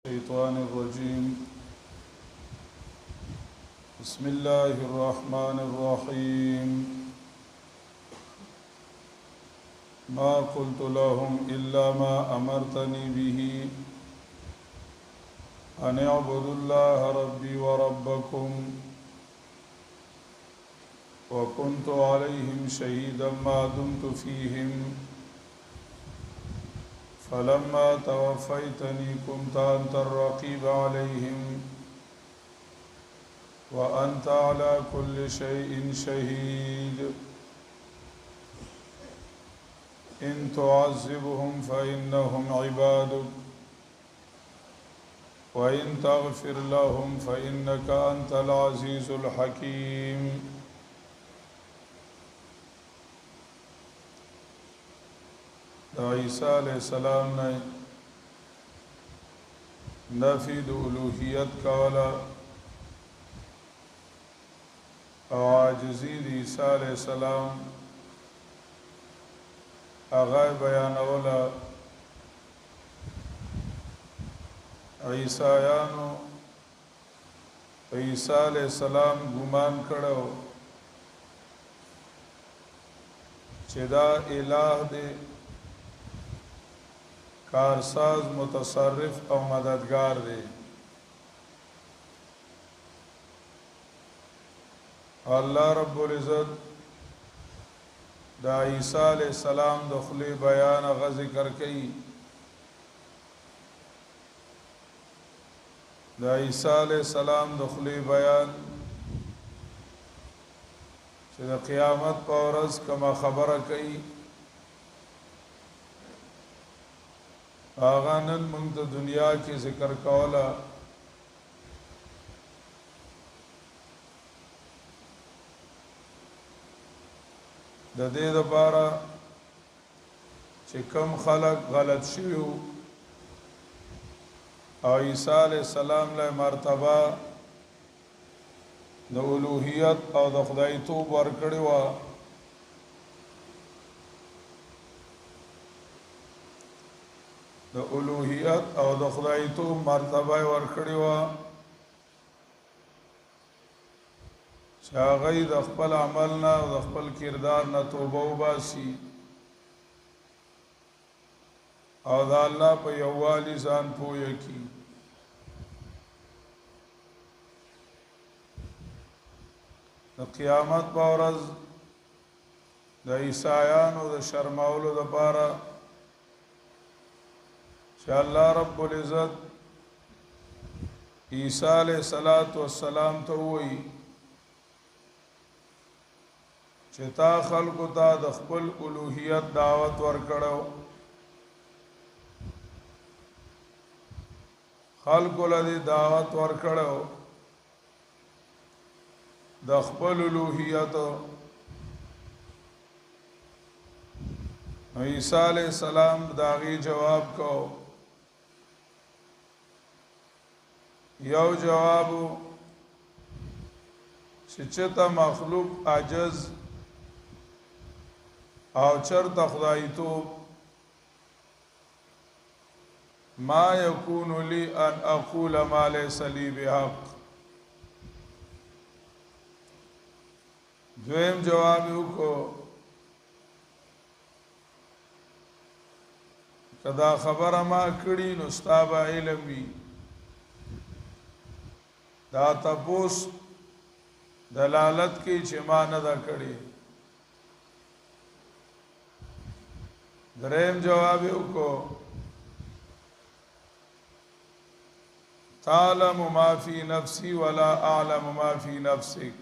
الشيطان الرجيم. بسم الله الرحمن الرحيم. ما قلت لهم إلا ما أمرتني به أن اعبدوا الله ربي وربكم وكنت عليهم شهيدا ما دمت فيهم فلما توفيتني كنت أنت الرقيب عليهم وأنت على كل شيء شهيد. إن تعذبهم فإنهم عبادك وإن تغفر لهم فإنك أنت العزيز الحكيم. عیسی علیہ السلام نے نفی د الوهیت کولا او عاجزی د عیسی علیہ السلام هغه بیانولا. عیسایانو عیسی علیہ السلام ګمان کړو چې دا الہ دی، کارساز، متصرف او مددگار دی. الله رب العزت دا عیسی علیہ السلام د خلی بیان غ ذکر کړي. دا عیسی علیہ السلام د خلی بیان چې د قیامت په ورځ کما خبره کوي آغا نن منگ دا دنیا کی ذکر کولا. دا دې دا پارا چه کم خلق غلط شویو او عیسی علیہ السلام لے مرتبہ دا الوهیت او دا خدای توب ورکڑی وا. د الوهیت او د خدای توب مرتبه ورکړی و چې هغه د خپل عمل نه او د خپل کردار نه توبه وباسي او د الله په یووالي ځان پوه کړي. د قیامت په ورځ د عیسایانو د شرمولو لپاره چې الله رب العزت عیسی علیہ السلام ته وایي چې تا خلقو ته د خپل الوهیت دعوت ورکړو، خلقو له دعوت ورکړو د خپل الوهیت. عیسی علیہ السلام داغي جواب کو. یو جوابو چې چېرته مخلوق عاجز او چېرته خدای توب ما یکون لی ان اقول ما لیس لی بحق. دویم جواب یو کو کدا خبره ما کړي نو ستا به علم وي، دا تپوس دلالت کی چې ما نه دا کړي. دریم جواب یو کو تعلم ما فی نفسی ولا اعلم ما فی نفسک.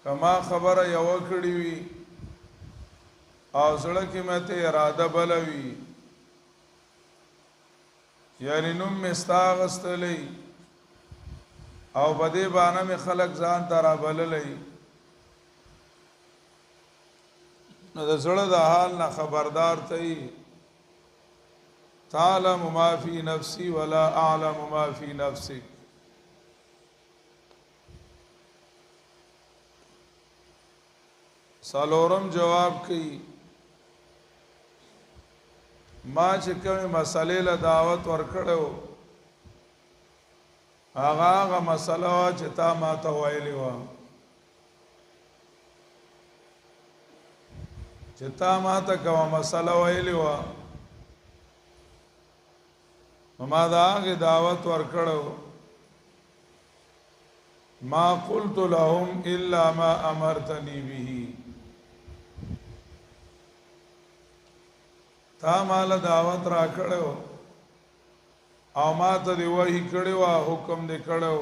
کما خبره یو کړي وي او زړه کې مته اراده بلوي، یعنی نوم مستاغستلی او بده باندې می خلق ځان ترا بللی، نو د زړه د حال نه خبردار ته تعلم ما فی نفسی ولا اعلم ما فی نفسک. سالورم جواب کی ما چې کومه مسلې له دعوت ورکړو هغه مسله چې تا ما ته ویلې و چې تا ما ته کومه مسله ویلې و ما دا هغه دعوت ورکړو ما قلت لهم الا ما امرتني به تا مال دعوت را کړو او ما ته دی وحی کړو حکم دی کړو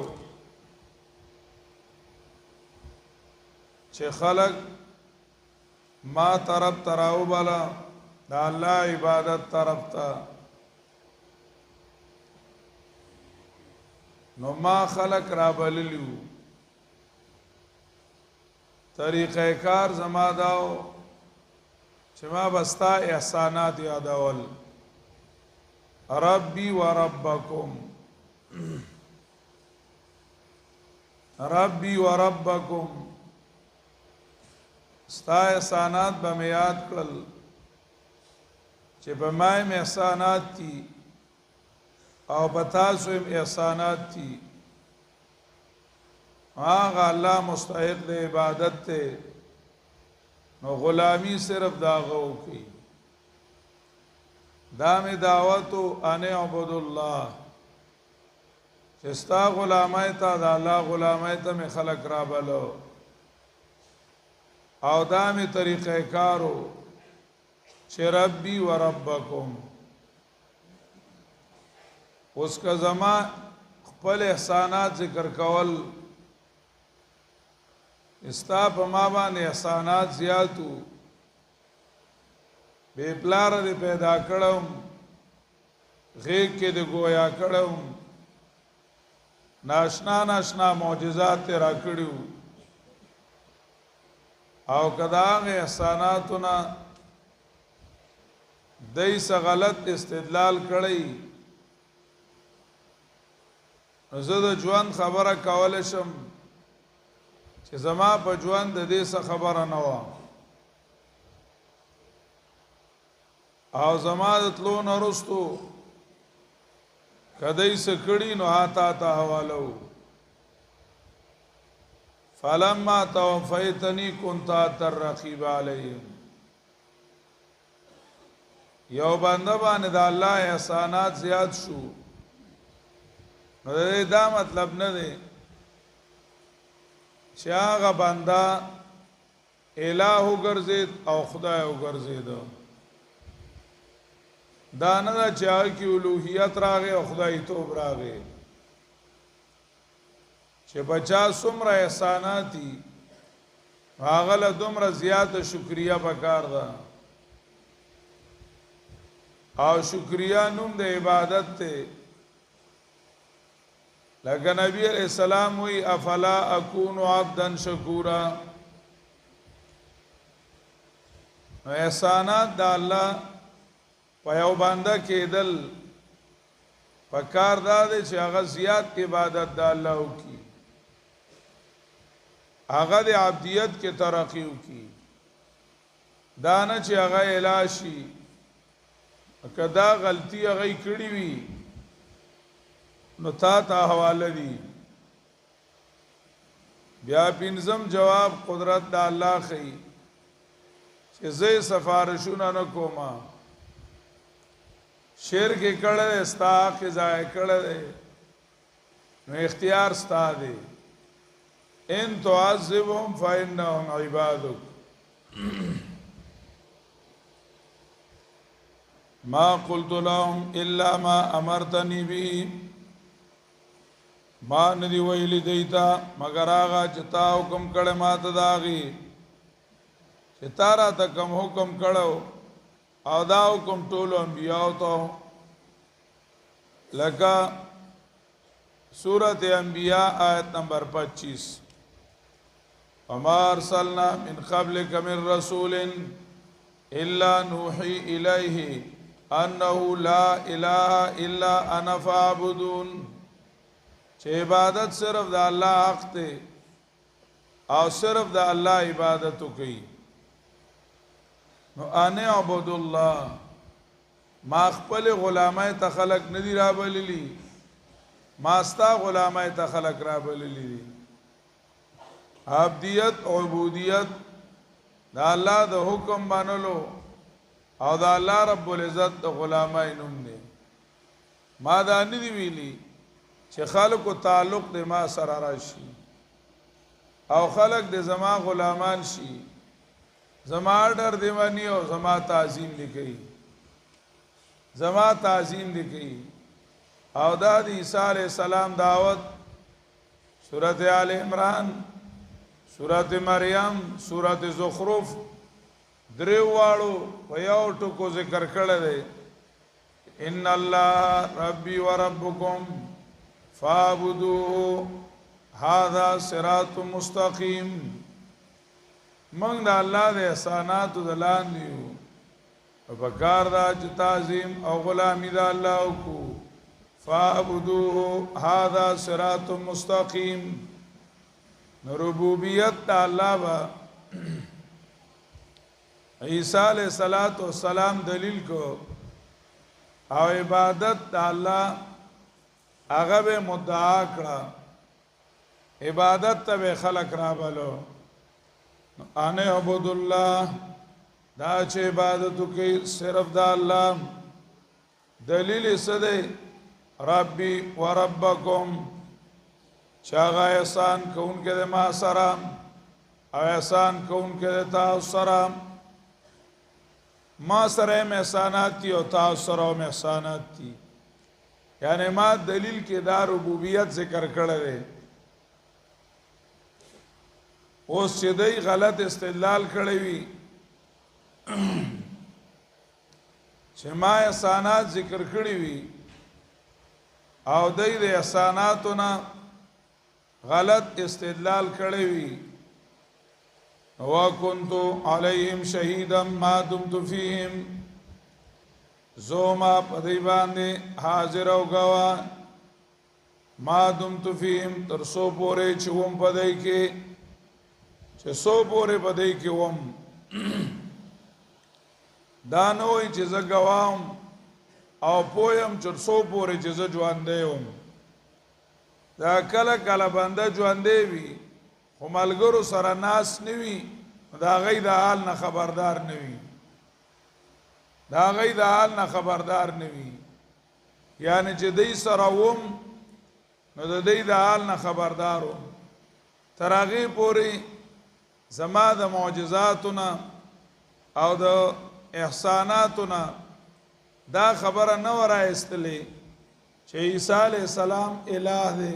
چې خلق ما طرف تراو بالا دا الله عبادت طرف تا نو ما خلق را بللیو طریقہ کار زما داو چې ما بستا احسانات یادول ربي وربكم ربي وربكم ستا احسانات به مې یاد کړل چې په ما مې احسانات دي او په تاسو هم احسانات دي هغه الله مستحق د عبادت ته نو غلامی صرف داغو کی دام دعوتو ان عبد الله چستا غلامای تا دا الله غلامای تا می خلق را بلو او دام طریقہ کارو چه ربی و ربکم اس کا زمان خپل احسانات ذکر کول استا په ما باندې احسانات زیاتو بے پلار دې پیدا کړم غیږ کې دې گویا کړم ناشنا ناشنا معجزات را کړیو او کدا احساناتنا دایس غلط استدلال کړی زه د ژوند خبره کول شم چې زما په ژوند د دې څه خبره نه و او زما د تلو نه وروستو کدی څه کړي نو آتا ته حوالو فلما توفیتنی كنت الرقیب علیهم یو بنده باندې د الله احسانات زیات شو نو دا مطلب نه دی چې هغه بنده الہ وګرځید او خدای وګرځید دا نه دا چې کی الوهیت راغی او خدای توب راغی چې بچا څومره احساناتی هغه له دومره زیاته شکریا پکار ده او شکریا نوم د عبادت ته لکه نبی علیہ السلام وی افلا اکون عبدا شکورا احسانات د الله په یو بنده کېدل پکار دا دی چې هغه زیات عبادت د الله وکي هغه د عبدیت کې ترقی وکي دا نه چې هغه الاشي کدا غلطی هغه کړی وي نو تا حواله دي بیا پینځم جواب قدرت د الله خي چې زې سفارشونه نه کومه شرک کړه استا قضا کړه نو اختیار ستا دی ان تعذبهم فانهم عبادك ما قلت لهم الا ما امرتني به ما ندی ویلی دیتا مگر آغا چتا حکم کڑے ماتا داغی چتا را تا کم حکم کڑو او دا حکم طولو انبیاء تو لکا سورت انبیاء آیت نمبر 25 وما ارسلنا من قبلك من رسول الا نوحي الیه انه لا اله الا انا فاعبدون چې عبادت صرف د الله حق ته او صرف د الله عبادت کوي نو ان عبد الله ما خپل غلامای ته خلق ندی را بللی ما ستا غلامای ته خلق را بللی دي عبدیت عبودیت دا الله د حکم منلو او دا الله رب العزت د غلامای نوم دی ما دا ندی ویلی چې خلق او تعلق د ما سره راشي او خلق د زما غلامان شي زما ډر دی ونی او زما تعظیم لیکي زما تعظیم لیکي او دا د عیسی علیہ السلام دعوت سورۃ آل عمران سورۃ مریم سورۃ زخرف دریواړو په یو ټکو ذکر کړل دی ان الله ربي وربكم فاعبدوه هذا صراط مستقيم من دا الله د احسانات د لاندې او بکار دا چې تعظیم او غلامی دا الله کو فاعبدوه هذا صراط مستقيم ربوبیت دا الله با عیسی علیہ السلام دلیل کو او عبادت دا الله هغه به مدعا کړه عبادت ته خلق را بلو ان عبد الله دا چې عبادت کوي صرف دا الله دلیل سده ربي وربكم چاغه احسان کون کې ما سره او احسان کون کې تاسو سره ما سره مې احسانات دي او تاسو سره مې احسانات دي یعنی ما دلیل کې دا ربوبیت ذکر کړل دی اوس چې دی غلط استدلال کړی وي چې ما احسانات ذکر کړی وي او دی د احساناتونه غلط استدلال کړی وي وَكُنْتُ عَلَيْهِمْ شَهِيدًا مَا دُمْتُ فِيهِمْ زوما پدی باندې حاضر او گوا ما دمت فیهم تر سو پورې چې وم پدی کې چې سو پورې پدی کې وم دا نوې چې زه گوام او پویم چې سو پورې چې زه ژوندې وم دا کله کله بنده ژوندې وي خو ملګرو سره ناس نوي دا غي د حال نه خبردار نوي دا غي د حال نه خبردار نوي یعنی چې دای سره وم نو د دې د حال نه خبردارو ترغه پوری زما د معجزاتنا او د احساناتنا دا خبره نه ورایستلې چې عیسی علیہ السلام الہ دی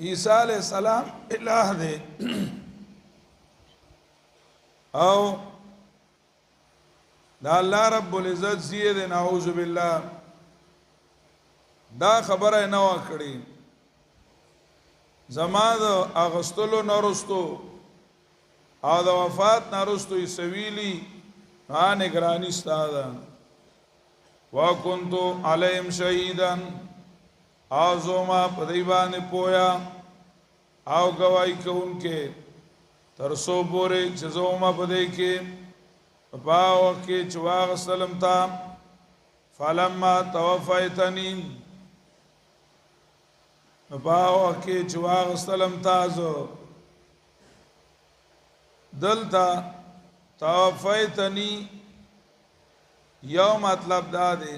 عیسی علیہ السلام الہ دی او دا الله رب العزت زید نعوذ بالله دا خبره نه وکړي زما د اغستلو نرستو او د وفات نرستو یې سویلی نه نگرانی ستاده وکنتو علیم شهیدن او زوما پدی باندې پویا او گواہی کوونکې ترسو پورې چې زوما پدی کې پاو کې چواغ سلام تا فلما توفیتنی پاو کې چواغ سلام تاسو دلتا توفیتنی یو مطلب دا دی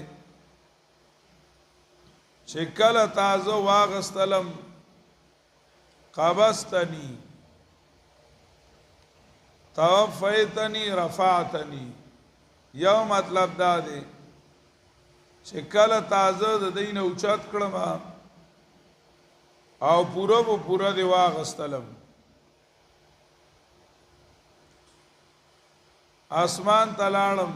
چې کله تاسو واغستلم قبستنی توفیتنی رفعتنی یو مطلب دا دی چې کله تاسو د دین اوچت کړم او پورا دی واغستلم اسمان تلاړم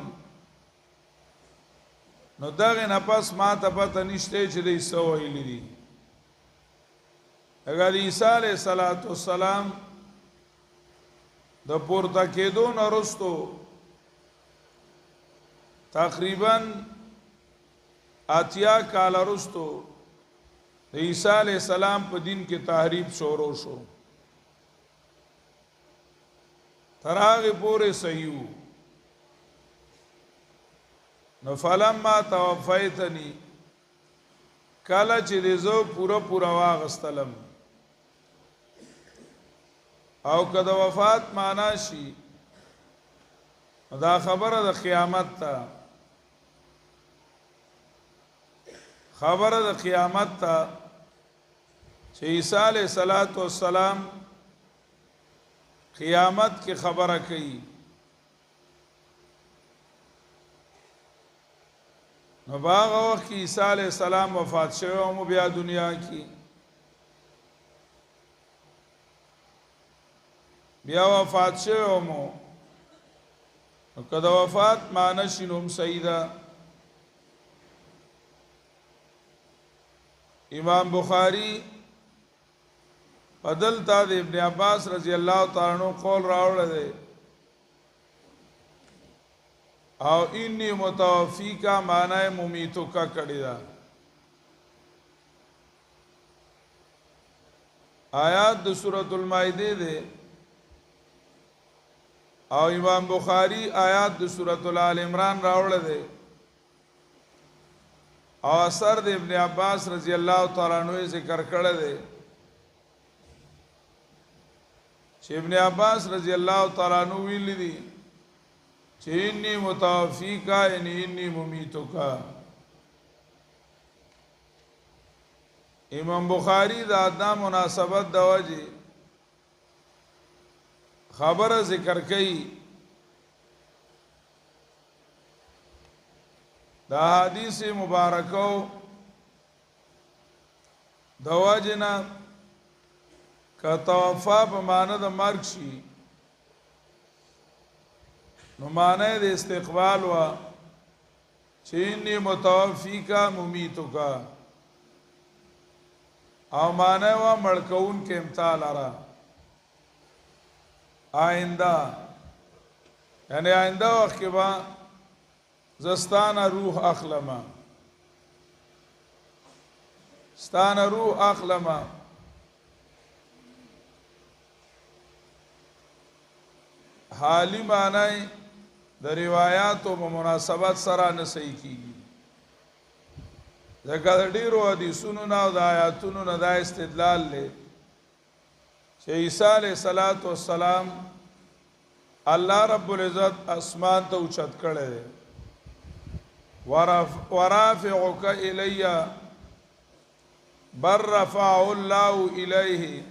نو دغه نه پس ما ته پته نشته چې دې سو ویلې دي اگر عیسی علیہ السلام د پورته کېدو نرستو تقریبا اتیا کال رستو د عیسی علیہ السلام په دین کې تحریف شروع شو تراغ پورې صحیح نو فلما توفیتنی کله چې دې زه پورا واغستلم او کله وفات معنا شي دا خبره د قیامت ته چې عیسی علیه السلام قیامت کی خبره کوي نو باغ وخت کې عیسی علیه السلام وفات شوی او بیا دنیا کې بیا وفات شوی او کله وفات معنی شنوم سیدا امام بخاری بدل تا د ابن عباس رضی الله تعالی عنہ قول راوړل دی او انی متوفی کا معنی ممیتو کا کړی دا آیات د سورۃ المائده ده او امام بخاری آیات د سورۃ آل عمران راوړل دی او اثر د ابن عباس رضی الله تعالی عنہ ذکر کړل دی چې ابن عباس رضی الله تعالی عنہ ویل دي چې انی متوفیکا انی ممیتوکا امام بخاری دا د مناسبت د وجه خبره ذکر کړي دا حدیث مبارکو د وجنا کتوفا په معنی د مرګ شي نو معنی د استقبال وا چې انی متوفیکا ممیتوکا او معنی وا مړکون کې امثال را آئنده یعنی آئنده وخت کې با زستانه روح اخلمه ستانه روح اخلمه حالی معنی د روایتو په مناسبت سره نه صحیح کیږي ځکه د ډیرو حدیثونو نه او د آیاتونو نه دا استدلال لري چې عیسی علیه السلام الله رب العزت اسمان ته اوچت کړی دی ورافعک الی بر رفع الله الیه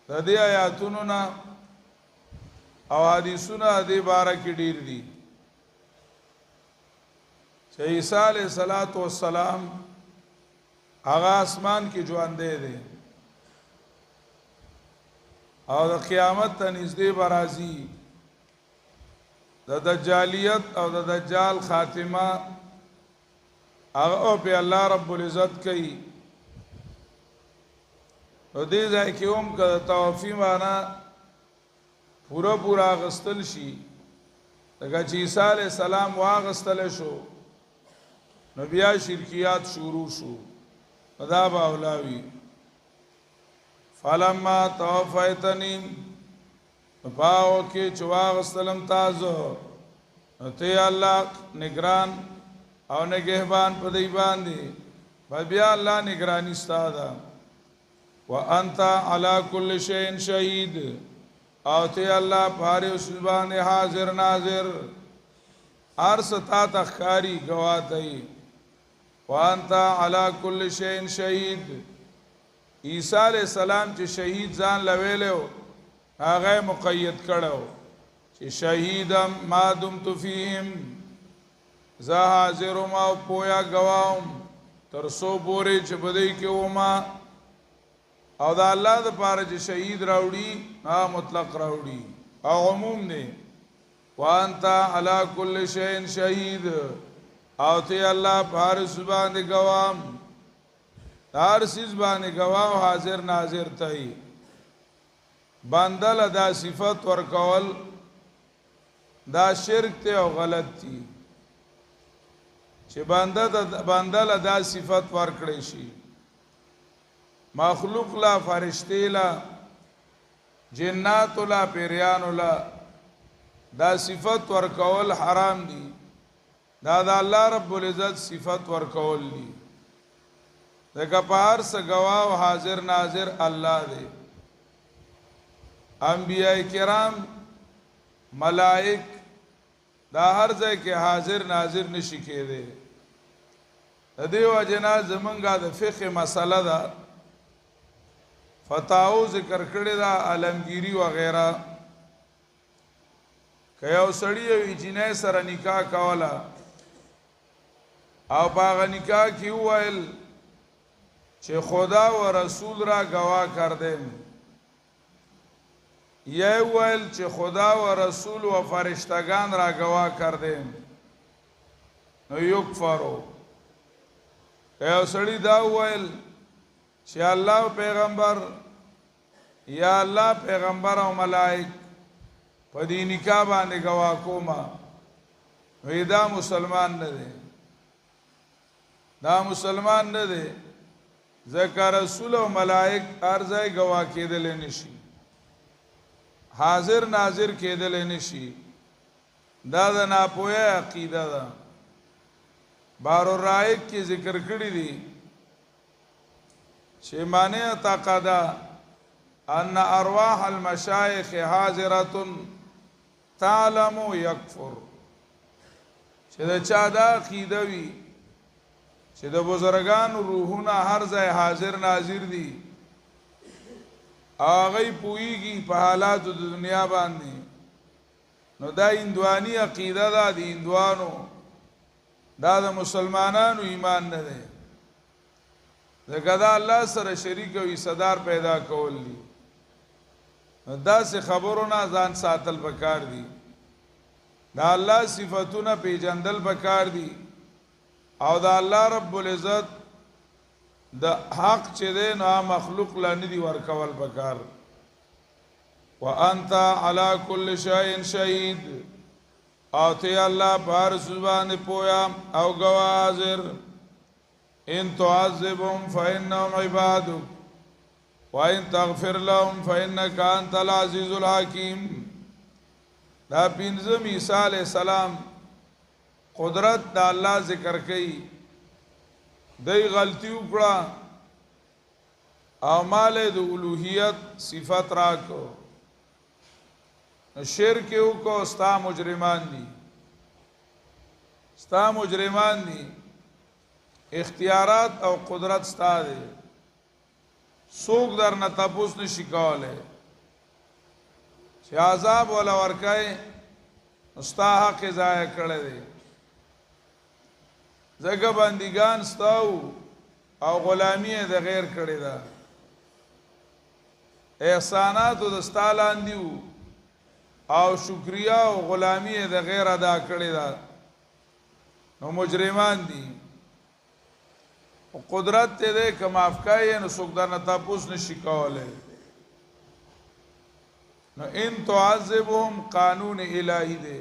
د دې آیاتونو نه او حدیثونه دې باره کې ډیر دي چې عیسی علیه السلام هغه اسمان کې ژوند دی او د قیامت ته نږدې برازي د دجالیت او د دجال خاتمه هغه په الله رب العزت کوي او دې ځای کې هم کړه توفی معنا پورا غستل شي دغه چې عیسی علیه السلام واغستل شو نو بیا شرکیات شروع شو دا به اولاوی فلما توفیتنی پاو کې چواغستلم تاسو ته الله نگران او نگهبان په دی باندې بیا الله نگرانی ستاده وانت علی کل شیء شهید او ته الله پاره سبحانه حاضر ناظر ارس تا تخاری گواهی وانت علی کل شیء شهید عیسی علیہ السلام چې شهید ځان لویلو هغه مقید کړو چې شهیدم ما دمت فیهم زه حاضر ما پویا گواهم تر سو پورې چې بدی کې وما او دا الله د پاره چې شهید راوړي ها مطلق راوړي او عموم نه وانت علی کل شیء شهید او ته الله پاره سبحانه گواهم هر سیز باندې گواه حاضر ناظر تای بندل دا صفت ورکول دا شرک ته او غلط دي چې بندل دا صفت ورکړي شي مخلوق لا فرشتي لا جنات لا پیریان لا دا صفت ورکول حرام دي دا د الله رب العزت صفت ورکول دي دغه پار س گواه او حاضر ناظر الله دی انبیاء کرام ملائک دا هر ځای کې حاضر ناظر نشي کېده د دې وجنا زمونږه د فقه مسله ده فتاو ذکر کړی دا علمگیری وغیرہ که یو سړی یو جنې سره نکاح کوله او باغ نکاح کی ویل چې خدا و رسول را گواه کردم یا ویل چې خدا و رسول و فرشتگان را گواه کردم نو یکفرو یو سړی دا ویل چې الله پیغمبر یا الله پیغمبر او ملائک په دې نکاح باندې گواه کوما وی دا مسلمان نه دی دا مسلمان نه دی ځکه رسول او ملائک ارزای گواه کېدل نشي حاضر ناظر کېدل نشي دا د ناپوهه عقیده ده بار الرائق کی ذکر کړی دي چې معنی اعتقادا ان ارواح المشایخ حاضره تعلم یکفر چې دا چا دا عقیده وي چې د بزرگان روحونه هر ځای حاضر ناظر دي هغه پوېږي په حالات د دنیا باندې نو دا هندواني عقیده ده د هندوانو دا د مسلمانانو ایمان نه دی ځکه دا الله سره شریک او صدر پیدا کول دي دا سه خبرونه ځان ساتل پکار دي دا الله صفاتونه پیجندل پکار دي او دا الله رب العزت د حق چې دی نو مخلوق لا ندي ورکول پکار وانت على كل شيء شهيد او ته الله بار سبحانه پویا او گواه حاضر ان تعذبهم فانهم عبادك وان تغفر لهم فانك انت العزيز الحكيم دا پنځم عیسی علیہ السلام قدرت دا الله ذکر کوي دای غلطی وکړه او مال د الوهیت صفات راکو شرک یو کو ستا مجرمان دي ستا مجرمان دي اختیارات او قدرت ستا دي سوق در نه تپوس نشي کوله چې عذاب ولا ورکای ستا حق ضایع کړی دی زګه بندگان ستاو او غلامی د غیر کړی دا احسانات د ستالان دیو او شکریا او غلامی د غیر ادا کړی دا نو مجرمان دي قدرت ته ده که معاف کای نو څوک درنه تاسو نشي کوله نو ان تعذبهم قانون الهی ده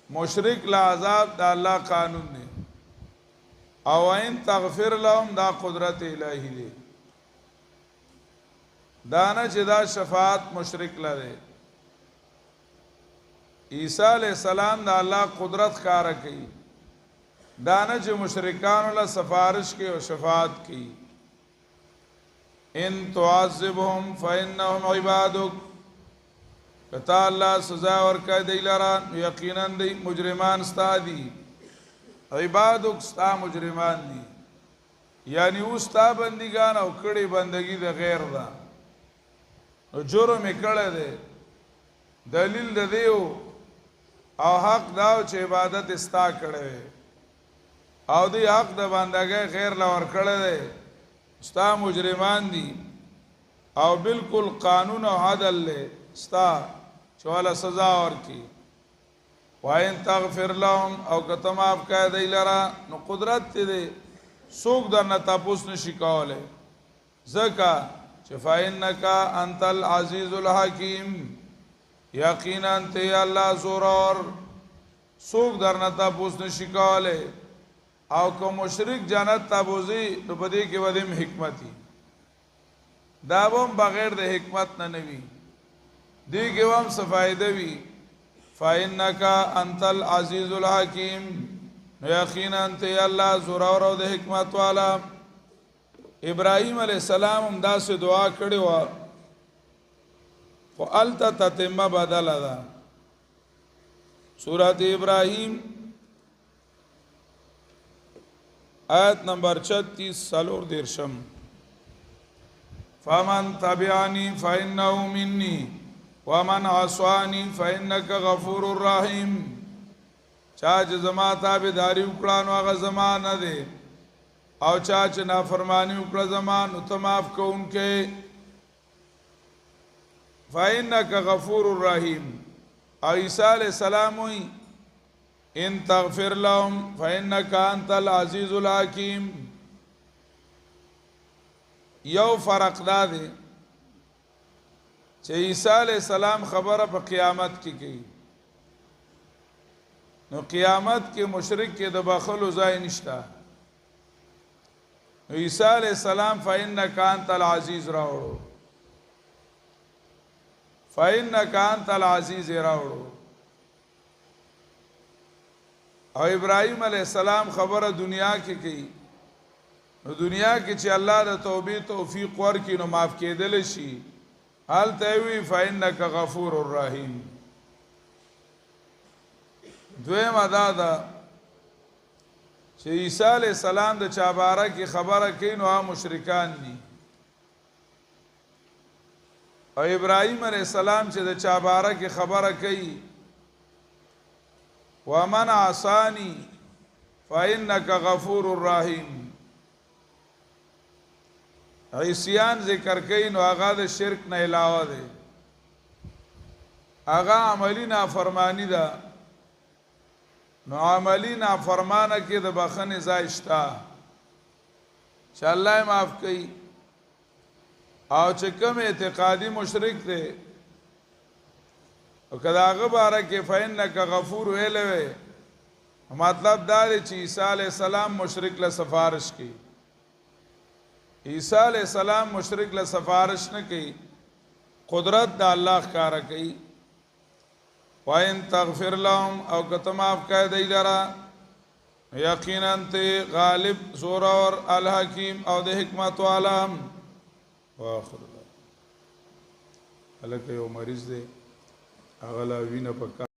مشرک لا عذاب دا الله قانون دی او ان تغفر لهم دا قدرت الهی دی دانا چې دا شفاعت مشرک لره عیسی علیہ السلام دا الله قدرت کار کوي دانا چې مشرکان له سفارش کې او شفاعت کوي ان تعذبهم فانهم عبادك کتا الله سزا ورکړي دی لرا یقینا دی مجرمان ستا دي عبادک ستا مجرمان دي یعنی اوستا بندگان او کړي بندگی د غیر دا او جرم کړه دی دلیل د دیو او حق داو چې عبادت استا کړي او دی حق د بندګۍ غیر لور کړه دی ستا مجرمان دي او بالکل قانون او عدل له ستا چوالا سزا ورکی وائن تغفر لهم او کتم آپ کا دی لرا نو قدرت تی دی سوک در نتاپوس نشی کوله زکا چفائنکا انت العزیز الحکیم یقینا تی اللہ زورور سوک در نتاپوس نشی کوله او که مشرک جانت تابوزی نو بدی که ودیم حکمتی دابم بغیر د حکمت نه نوی دی کې هم څه فائدہ وي فإنك أنت العزيز الحكيم یقینا انت الله زورور او د حکمت والا. ابراهيم عليه السلام هم دا سه دعا کړې و خو الته تتمه بدل ده. سورۃ ابراهيم آیت نمبر 36 سالور دیرشم. فمن تبعني فإنه مني ومن عصاني فإنك غفور رحيم. چا چې زما تابعداري وکړه نو هغه زما نه دی او چا چې نافرمانی وکړه زما نو ته معاف کوونکی. فإنك غفور رحيم. او عیسی علیہ السلام وی ان تغفر لهم فإنك أنت العزيز الحكيم. یو فرق دا دی چې عیسی علیہ السلام خبره په قیامت کې کوي نو قیامت کې مشرک کې د بخلو ځای نشته. نو عیسی علیہ السلام فإنک انت العزیز راوړو فإنک انت العزیز راوړو. او ابراهیم علیہ السلام خبره دنیا کې کوي نو دنیا کې چې الله د توبې توفیق ورکړي نو معاف کېدل شي. هلته وی فإنک غفور الرحیم. دویم ادا ده چې عیسی علیہ السلام د چا باره کې خبره کوي نو هغه مشرکان دي او ابراهیم علیہ السلام چې د چا باره کې خبره کوي ومن عصانی فإنک غفور الرحیم. عیسیان ذکر کوي نو هغه د شرک نه علاوه دی هغه عملی نافرمانی ده. نو عملی نافرمانه کې د بخنه ځای شته چې الله معاف کوي. او چې کوم اعتقادي مشرک دی او کله هغه باره کې فإنک غفور ویلوي مطلب دا دی چې عیسی علیہ السلام مشرک له سفارش کوي. عیسی علیہ السلام مشرک له سفارش نه کوي قدرت د الله ښکارا کوي. وَإِن تَغْفِرْ لَهُمْ او کتماف کہہ دی لرا یقیناً تے غالب زورور الحکیم او د حکمت والا. واخر الک یو مریض دے اغلا وینه پکا